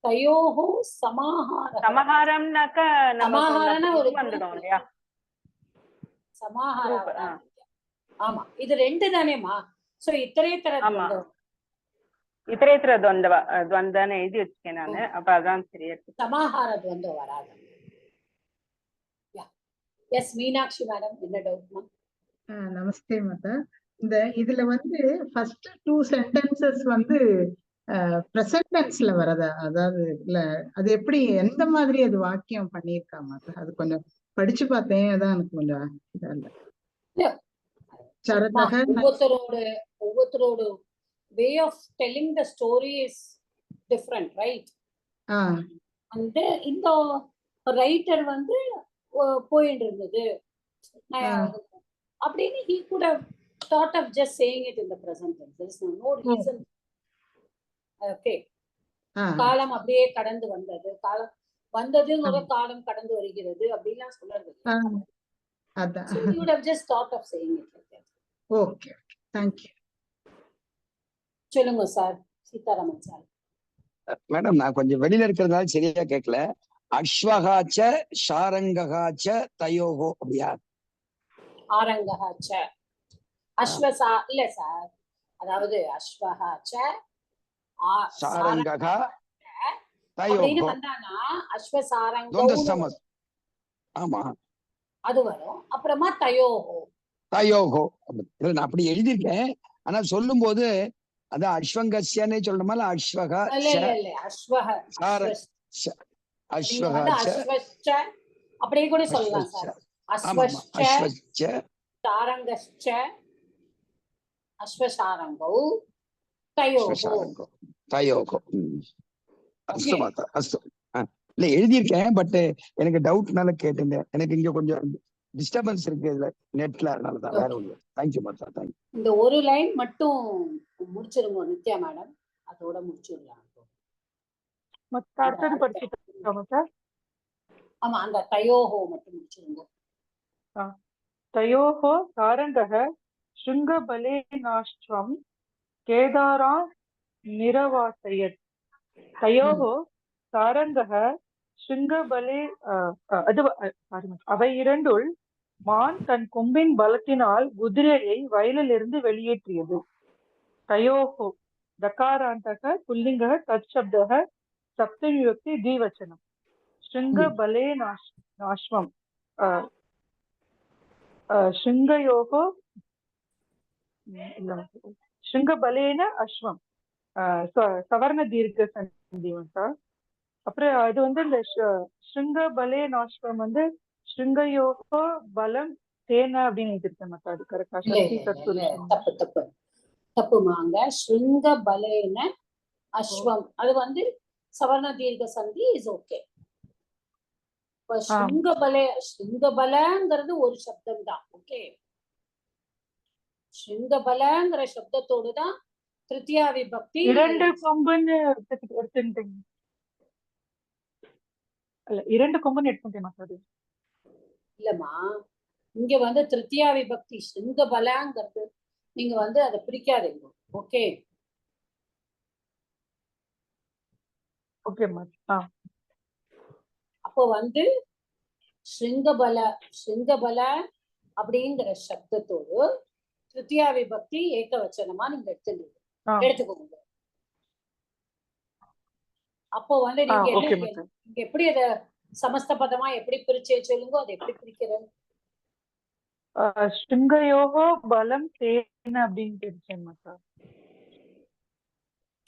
தயோஹோ சமாஹாரம். சமாஹாரம்னாக்க சமாஹாரம்னா ஒரு வந்துடும் இல்லையா? சமாஹாரம். ஆமா, இது ரெண்டு தானேமா. சோ இத்தரேத்தர துவந்தானே எழுதி வச்சுக்கேன் நானு. அப்ப அதான் சரியா இருக்கு. சமாஹார துவந்தம் வராது. எஸ் மீனாட்சி மேடம், என்ன டவுட்மா? நமஸ்தே மாதா. இந்த இதுல வந்து ஃபர்ஸ்ட் 2 சென்டென்சஸ் வந்து பிரசன்ட் டென்ஸ்ல வரதா? அதாவது இல்ல அது எப்படி, எந்த மாதிரி அது வாக்கியம் பண்ணியிருக்கா மாதா? அது கொஞ்சம் படிச்சு பார்த்தேன், அதான் எனக்கு கொஞ்சம் இதா இல்ல. ஒவ்வொருத்தரோட way of telling the story is different, right? வந்து இந்த ரைட்டர் வந்து போயிட்டு இருந்தது அப்படின்னு he could have thought of just saying it in the present tense. There is no reason. Okay, காலம் அப்படியே கடந்து வந்தது, காலம் வந்ததுங்கிற காலம் கடந்து வருகிறது அப்படிலாம் சொல்றது. So you would have just thought of saying it like that. Okay, thank you. சொல்லுங்க சார், சீதாராமன் சார். மேடம், நான் கொஞ்சம் வெளியில இருக்கிறதுனால சரியா கேட்கல. அஸ்வகாச்ச ஷாரங்ககாச்ச தயோகோ அப்படியா? ஆரங்ககாச்ச அஸ்வசா இல்ல சார், அதாவது அஸ்வகாச்ச சாரங்ககா அப்படின்னு வந்தானா அஸ்வசாரங்கோ ஆமா அது வரும். அப்புறமா தயோகோ நான் அப்படி எழுதியிருக்கேன். ஆனா சொல்லும் போது அதான் அஸ்வங்கஸ்யனே சொல்லணுமா இல்ல அஸ்வகா? அப்படியே கூட சொல்லலாம் சார். அஸ்வஸ்ச சாரங்கஸ்ச அஸ்வசாரங்கோ தயோகோ. அஸ்து மாதா, அஸ்து. இல்ல எழுதியிருக்கேன், பட் எனக்கு டவுட்னால கேட்டேன். எனக்கு இங்க கொஞ்சம் டிஸ்டர்பன்ஸ் இருக்கு இதுல நெட்ல, அதனாலதான். வேற ஒண்ணு. தேங்க்யூ மாதா, தேங்க்யூ. இந்த ஒரு லைன் மட்டும் முடிச்சிருங்க நித்யா மேடம், அதோட முடிச்சிடலாம். ஆமா, அந்த தயோஹோ மட்டும் முடிச்சிருங்க. தயோஹோ சாரங்கஹ ஸ்ருங்கபலே நாஷ்ட்வம் கேதாரா நிரவாசயத். தயோஹோ சாரங்கஹ ஸ்ருங்கபலே அவை இரண்டுள் மான் தன் கொம்பின் பலத்தினால் குதிரையை வயலிலிருந்து வெளியேற்றியது. தயோஹோ தகாராந்தக புல்லிங்க தற்சப்தக சப்தமி விபக்தி தீவச்சனம். ஸ்ருங்கபலே நாஷ்வம் ஸ்ருங்கயோகோ ஸ்ருங்கபலேன அஸ்வம் சவர்ண தீர்க்க சந்தி. அப்புறம் இது வந்து இந்த ஸ்ருங்க பலே நாஷ்டம் வந்து ஸ்ருங்கயோகோ பலம் தேன அப்படின்னு எழுதிருக்கேன் மக்கா. அது கரெக்டா? இல்ல சக்தி இல்ல இல்ல தத்புருஷம். தப்பு தப்பு தப்புமாங்க. ஸ்ருங்க பலேன அஸ்வம் அது வந்து சவர்ண தீர்க்க சந்தி இஸ் ஓகே. இப்ப ஸ்ருங்க பலங்கிறது ஒரு சப்தம் தான். ஓகே, ஸ்ருங்க பலங்கிற சப்தத்தோடு தான் திருத்தியா விபக்தி. 2 கொம்புன்னு எடுத்துட்டீங்க இல்ல? 2 கொம்புன்னு எடுத்துட்டேன் மக்கா. அது இல்லம்மா, இங்க வந்து திருத்தியா விபக்தி ஸ்ருங்க பலங்கிறது நீங்க வந்து அதை பிரிக்காதீங்க. Okay okay ma'am. அப்போ வந்து ஸ்ருங்கபல அப்படிங்கிற சப்தத்தோடு திருத்தியா விபக்தி ஏகவச்சனமா நீங்க எடுத்துக்கோங்க. அப்போ வந்து நீங்க என்ன எப்படி அத சமஸ்த பதமா எப்படி பிரிச்சு சொல்லுங்க, அதை எப்படி பிரிக்கிறது? ஸ்ருங்கயோகோ பலம் தேன அப்படின்னு தெரிஞ்சேன் மக்கா.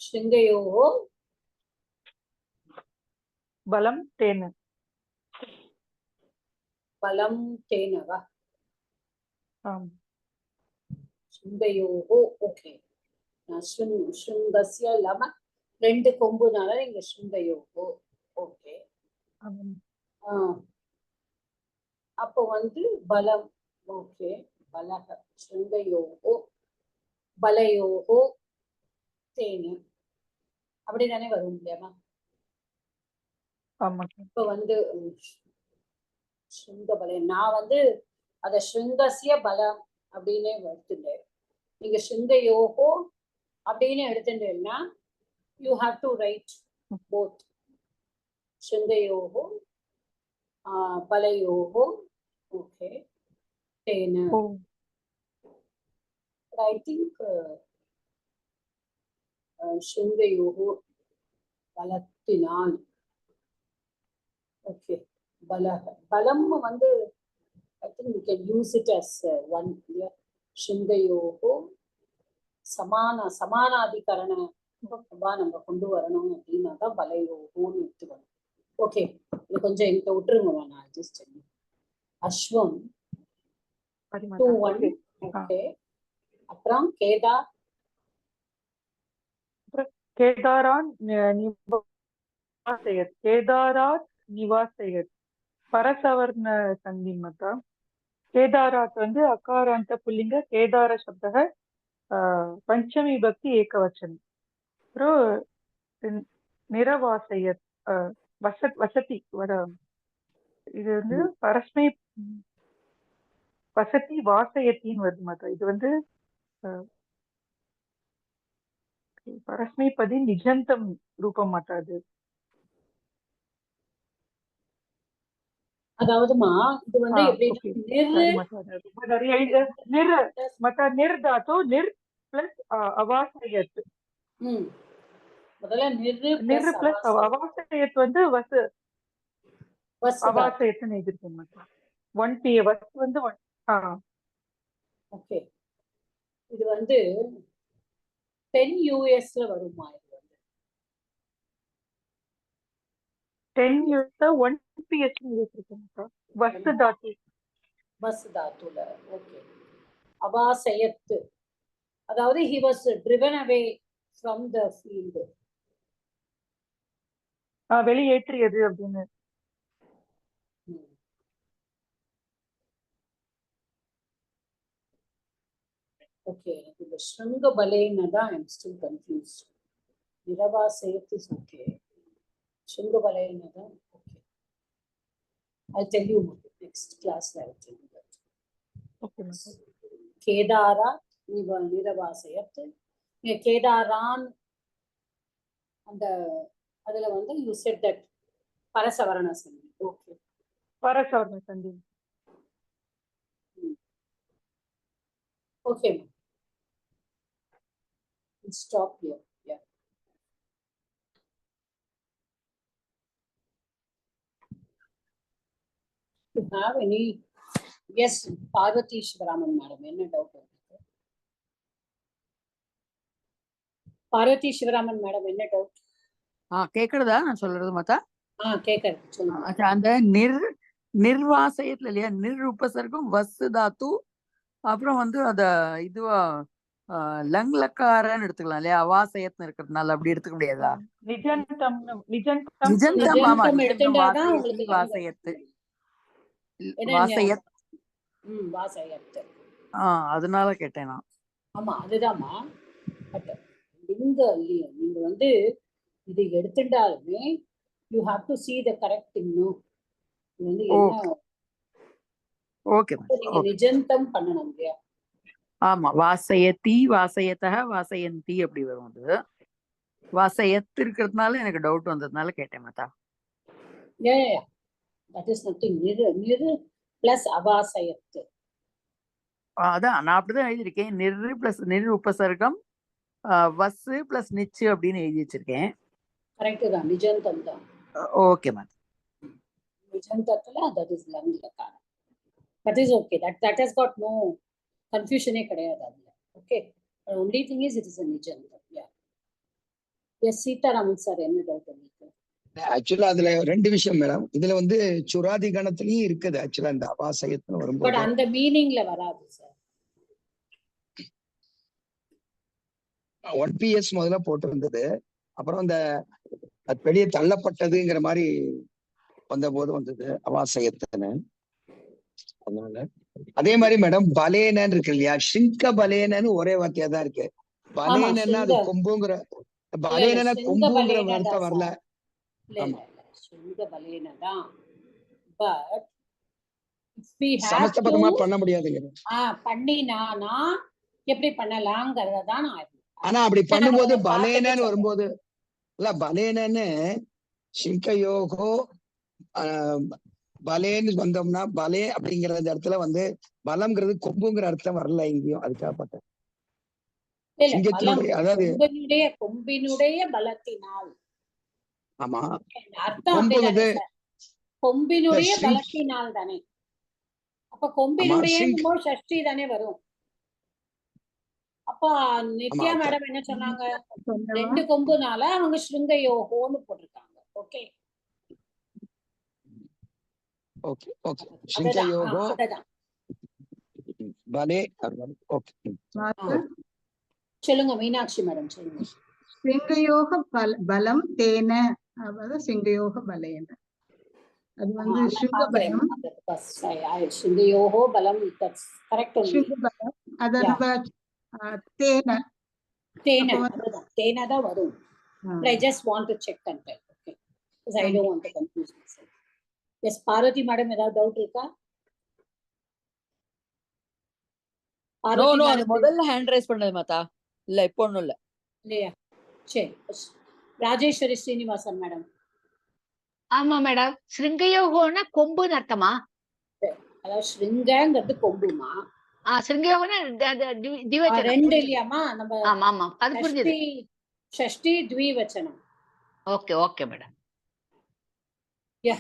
ஸ்ருங்கயோகோ பலம் தேன. பலம் தேனவா? ஸ்ருங்கயோகோ ஓகே. ஸ்ருங்கஸ்ய இல்லாம 2 கொம்புனால நீங்க ஸ்ருங்கயோகோ ஓகே. அப்போ வந்து பலம் ஓகே. பலக ஸ்ருங்கயோகோ பலயோகோ தேனு அப்படிதானே வரும் இல்லையாமா? இப்ப வந்து ஸ்ருங்க பலம் நான் வந்து அத ஸ்ருங்கஸ்ய பலம் அப்படின்னு எடுத்துட்டேன். நீங்க ஸ்ருங்க யோகோ அப்படின்னு எடுத்துட்டேன்னா you have to write both ஸ்ருங்க யோகோ பலயோகோ ஓகே தேன. ஐ திங்க் ஸ்ருங்க யோகோ பலத்தினால் ஓகே. பலம் வந்து I think we can use it as one here. ஸ்ருங்கயோகோ சமானாதிகரண நம்ம கொண்டு வரணும் அப்படின்னா தான் பலயோகோன்னு எடுத்துக்கணும். ஓகே, இது கொஞ்சம் என்கிட்ட விட்டுருங்க. நான் ஜஸ்ட் அஸ்வம் 2-1 ஓகே. அப்புறம் கேதாரான் நிவாசயத். கேதாராத் நிவாசயத் பரசவர்ண சந்தி மக்கா. கேதாராத் வந்து அகாராந்த புல்லிங்க கேதார சப்தக பஞ்சமி பக்தி ஏகவச்சனம். அப்புறம் நிரவாசயத் வசதி வர இது வந்து பரஸ்மை வசதி வாசயத்தின்னு வருது மக்கா. இது வந்து பரஸ்மைபதி நிஜந்தம் ரூபம் மாட்டாது. அதாவதுமா இது வந்து நிர்தாத்து நிர் பிளஸ் அவாசயத். முதல்ல நிர் பிளஸ் அவாசயத் வந்து அவாசயத்துன்னு எழுதிருக்கேன் மக்கா. 1 வஸ் வந்து ஓகே. இது வந்து 10 US வருமா? இது வந்து 10 US 1 PS எழுதிருக்கேன் மக்கா. வஸ் தாத்துல ஓகே. அவாசயத் அதாவது he was driven away from the field. வெளியேற்றியது அப்படின்னு. ஓகே, இந்த ஸ்ருங்க பலேன்னு தான் ஐ அம் ஸ்டில் கன்ஃபியூஸ்ட். நிரவாசயத் இஸ் ஓகே. ஸ்ருங்க பலேன்னு தான் okay. I'll tell you next class. I'll tell you that. Okay. கேதாரா நிரவாசயத். கேதாரான் அந்த அதுல வந்து யூ செட் தட் பரசவரண சந்தி. ஓகே, பரசவரண சந்தி. Okay, stop here. Yeah. You have any? Yes, Parvati Shivaraman madam, என்ன டவுட் இருக்கு? பார்வதி சிவராமன் மேடம் என்ன டவுட்? கேக்குறதா நான் சொல்றது மாத்தா? கேக்குறது சொல்லுங்க. அச்சா, அந்த நிர்வாசயத்துல இல்லையா, நிர் உபசர்க்கம் வஸ்து தாத்து, அப்புறம் வந்து அத இதுவா லங்லக்காரன்னு எடுத்துக்கலாம் இல்லையா, அவாசயத்னு இருக்கிறதுனால அப்படி எடுத்துக்க முடியாதா? நிஜந்தம் நிஜந்தம், ஆமா, நிஜந்தம் நிஜந்தம் எடுத்துட்டாதான் வாசயத்தி உங்களுக்கு வாசயத்து என்ன வாசயத். வாசயத்து. அதனால கேட்டேன் நான். ஆமா அதுதான்மா. பட் இங்க இல்லையா, நீங்க வந்து இது எடுத்துட்டாலுமே you have to see the correct thing. இது வந்து என்ன ஓகே நீங்க நிஜந்தம் பண்ணணும் இல்லையா? ஆமா, வாசயத்தி வாசயத்தக வாசயந்தி அப்படி வரும். அது வாசயத்து இருக்கிறதுனால எனக்கு டவுட் வந்ததுனால கேட்டேன் மாதா. that is nothing. நிரு பிளஸ் அவாசயத்து. அதான் நான் அப்படிதான் எழுதியிருக்கேன். நிறு பிளஸ் நிர் உபசர்க்கம் வஸ்ஸு பிளஸ் நிச்சு அப்படின்னு எழுதி வச்சிருக்கேன். கரெக்ட் தான், நிஜந்தம் தான். Okay ma'am. நிஜந்தத்துல that is லங்லக்காரம். that is okay. that has got no confusion கிடையாது அதுல. Okay, the only thing is it is a நிஜந்தம். yes Sitharaman sir, என்ன டவுட் உங்களுக்கு? ஆக்சுவலா அதுல ரெண்டு விஷயம் மேடம். இதுல வந்து சுராதி கணத்திலயும் இருக்குது ஆக்சுவலா இந்த அவாசயத்துல பட் வரும்போது. அந்த மீனிங்ல வராது சார். 1PS முதல்ல போட்டு இருந்தது, அப்புறம் அந்த வெளியே தள்ளப்பட்டதுங்கிற மாதிரி வந்த போது வந்தது அவாசயத்துன்னு. அதனால அதே மாதிரி மேடம் பலேனன்னு இருக்கு இல்லையா, ஷிங்க பலேனன்னு ஒரே வார்த்தையா தான் இருக்கு. பலேனன்னா அது கொம்புங்கிற, பலேனா கொம்புங்கிற வார்த்தை வரல. சமஸ்தபதமா பண்ண முடியாதுங்க. பண்ணினானா எப்படி பண்ணலாங்கிறத தான். ஆனா அப்படி பண்ணும்போது பலேனன்னு வரும்போது இல்ல, பலேனன்னு ஷிங்கயோகோ பலேன்னு வந்தோம்னா, பலே அப்படிங்கிற இடத்துல வந்து பலம்ங்கிறது கொம்புங்கிற அர்த்தம் வரல எங்கேயும். அதுக்காக பார்த்தேன். அதாவது கொம்பினுடைய பலத்தினால். ஆமா, அர்த்தம் கொம்பினுடைய பலத்தினால் தானே. அப்ப கொம்பினுடைய ஷஷ்டி தானே வரும். அப்ப நித்யா மேடம் என்ன சொன்னாங்க, ரெண்டு கொம்புனால அவங்க ஸ்ருங்கயோகோன்னு போட்டிருக்காங்க. ஓகே ஓகே ஓகே, ஷிங்கயோகோ பலே. ஓகே, சொல்லுங்க மீனாட்சி மேடம், சொல்லுங்க. சிங்கயோக பலம் தேன, அதாவது சிங்கயோக பலேன. அது வந்து சிங்கபலம், சிங்கயோகோ பலம் கரெக்ட். சிங்கபலம் அத நம்ம தேன தேன தான் வரும். I just want to check and tell. Okay, because I don't want to confuse myself. Yes, Parvati madam, ஏதாவது டவுட் இருக்கா? நோ நோ, அது முதல்ல ஹேண்ட் ரைஸ் பண்ணது மாதா. இல்ல இப்போ ஒண்ணும் இல்ல. இல்லையா? சரி. ராஜேஸ்வரி ஸ்ரீனிவாசன் மேடம். ஆமா மேடம், ஸ்ருங்கயோகம்னா கொம்புன்னு அர்த்தமா? அதாவது ஸ்ருங்கங்கிறது கொம்புமா? ஸ்ருங்கயோகம்னா திவச்சனம் ரெண்டு இல்லையாமா? நம்ம ஆமா ஆமா, அது புரிஞ்சது. ஷஷ்டி த்விவச்சனம். Okay okay madam. யா